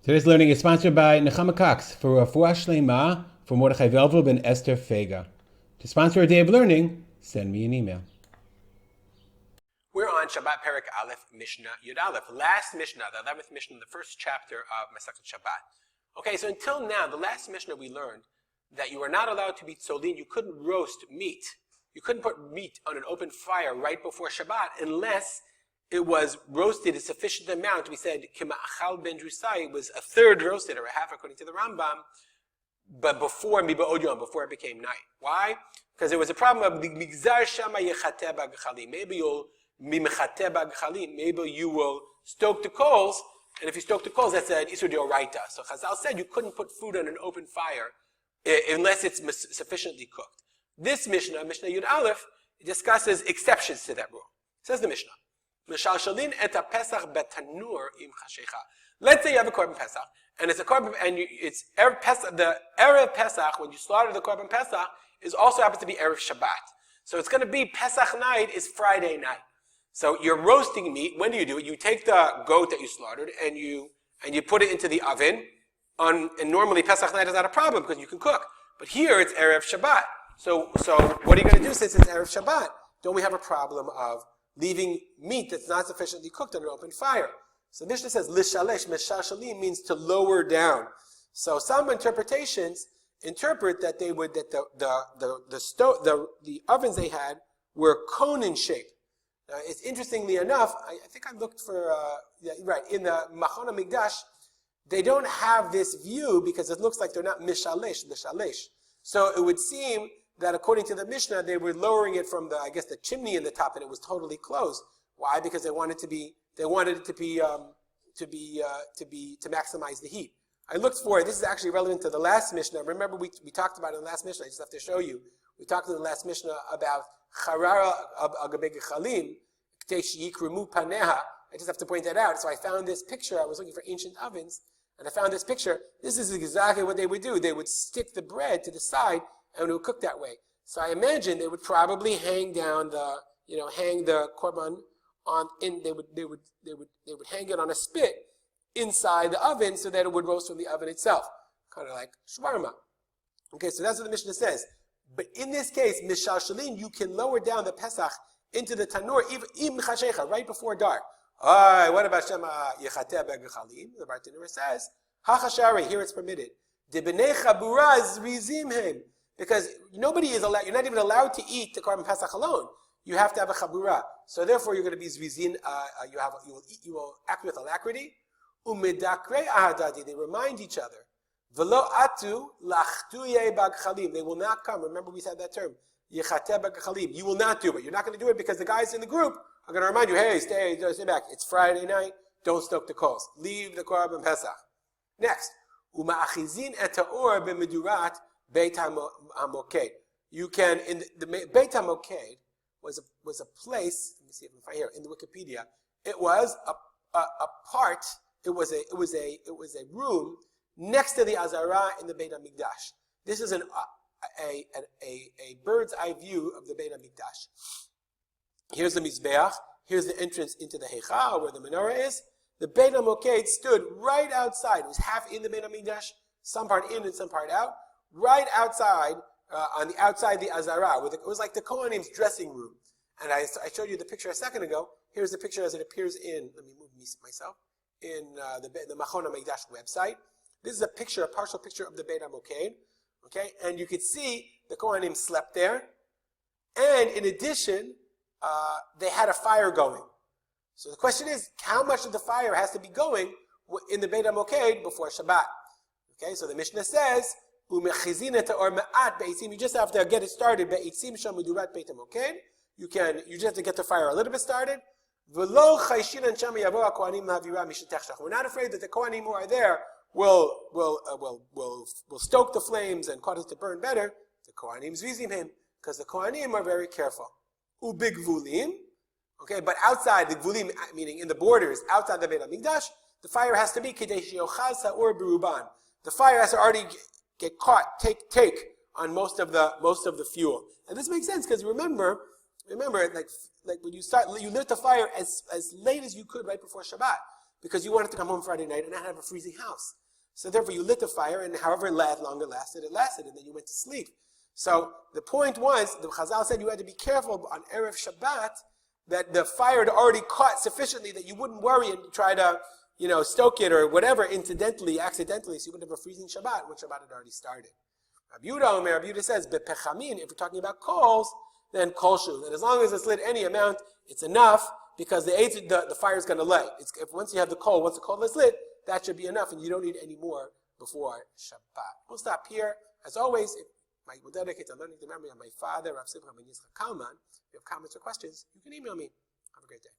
Today's learning is sponsored by Nechama Cox for Refuah Shlema for Mordechai Velvel and Esther Fega. To sponsor a day of learning, send me an email. We're on Shabbat Perek Aleph, Mishnah Yud Aleph. Last Mishnah, the 11th Mishnah, the first chapter of Masechet Shabbat. Okay, so until now, the last Mishnah we learned that you were not allowed to be tzolin, you couldn't roast meat. You couldn't put meat on an open fire right before Shabbat unless it was roasted a sufficient amount. We said, Kima'achal ben Drusai was a third roasted, or a half according to the Rambam, but before Miba'od Yom, before it became night. Why? Because there was a problem of the Migzar Shama Yechateh B'Gchalim. Maybe you will stoke the coals, and if you stoke the coals, that's an Isur D'Oraita. So Chazal said you couldn't put food on an open fire unless it's sufficiently cooked. This Mishnah, Mishnah Yud Aleph, discusses exceptions to that rule. Says the Mishnah, let's say you have a Korban Pesach, and it's a Korban, and it's erev Pesach. The erev Pesach, when you slaughter the Korban Pesach, is also happens to be erev Shabbat. So it's going to be Pesach night is Friday night. So you're roasting meat. When do? You take the goat that you slaughtered and you put it into the oven. And normally Pesach night is not a problem because you can cook. But here it's erev Shabbat. So what are you going to do since it's erev Shabbat? Don't we have a problem of leaving meat that's not sufficiently cooked on an open fire? So Mishnah says lishalesh meshashalim means to lower down. So some interpretations interpret that the ovens they had were cone in shape. Now, it's interestingly enough, I think I looked for in the Machon HaMikdash, they don't have this view because it looks like they're not mishalesh. So it would seem that according to the Mishnah, they were lowering it from the chimney in the top, and it was totally closed. Why? Because they wanted it to maximize the heat. I looked for it. This is actually relevant to the last Mishnah. Remember, we talked about it in the last Mishnah. I just have to show you. We talked in the last Mishnah about charara agabe gechalim, ktei sheyikrimu paneha. I just have to point that out. So I found this picture. I was looking for ancient ovens, and I found this picture. This is exactly what they would do. They would stick the bread to the side, and it would cook that way. So I imagine they would probably hang the korban on. They would hang it on a spit inside the oven so that it would roast from the oven itself, kind of like shawarma. Okay, so that's what the Mishnah says. But in this case, mishalshalin, you can lower down the Pesach into the tanur, even right before dark. What about Shema Yechateh B'Gechalim? The Bartanura says, Hachashari, here it's permitted. Debnei Chabura Zrizimhem. Because nobody is allowed, you're not even allowed to eat the Korban Pesach alone. You have to have a Chabura. So therefore you're going to be Zrizin, you will act with alacrity. Umedakre ahadadi, they remind each other. Velo atu lachtuye bagchalim, they will not come. Remember we said that term. Yechateh bagchalim, you will not do it. You're not going to do it because the guys in the group are going to remind you, hey, stay back. It's Friday night. Don't stoke the coals. Leave the Korban Pesach. Next, uma'achizin et ha'or b'medurat beit hamoked. You can, in the Beit HaMoked was a place. Let me see if I can find here in the Wikipedia. It was a part. It was a room next to the Azara in the Beit HaMikdash. This is a bird's eye view of the Beit HaMikdash. Here's the Mizbeach. Here's the entrance into the Heichal where the menorah is. The Beit HaMoked stood right outside. It was half in the Beit HaMikdash, some part in and some part out. Right outside, on the outside the Azara. It was like the Kohanim's dressing room. And I showed you the picture a second ago. Here's the picture as it appears in, let me move myself, in the Machon HaMikdash website. This is a partial picture of the Beit HaMoked. Okay, and you can see the Kohanim slept there. And in addition, they had a fire going. So the question is, how much of the fire has to be going in the Beit HaMoked before Shabbat? Okay, so the Mishnah says, you just have to get it started. You just have to get the fire a little bit started. We're not afraid that the Kohanim who are there will stoke the flames and cause it to burn better. The Kohanim zvizim him, because the Kohanim are very careful. Ubigvulim, okay, but outside the gvulim, meaning in the borders, outside the Beit HaMikdash, the fire has to be kedei sheyochaz ha'or beruban. The fire has to already get caught, take on most of the fuel, and this makes sense because remember, like when you lit the fire as late as you could right before Shabbat, because you wanted to come home Friday night and not have a freezing house. So therefore you lit the fire, and however long it lasted, and then you went to sleep. So the point was, the Chazal said you had to be careful on erev Shabbat that the fire had already caught sufficiently that you wouldn't worry and try to, stoke it or whatever accidentally, so you wouldn't have a freezing Shabbat when Shabbat had already started. Rabbi Yehuda says, bepechamin, if we're talking about coals, then kolshu. Then as long as it's lit any amount, it's enough, because the fire is going to light. Once you have the coal is lit, that should be enough, and you don't need any more before Shabbat. We'll stop here. As always, we'll dedicate to learning the memory of my father, Rav Simcha ben Yitzchak Kalman. If you have comments or questions, you can email me. Have a great day.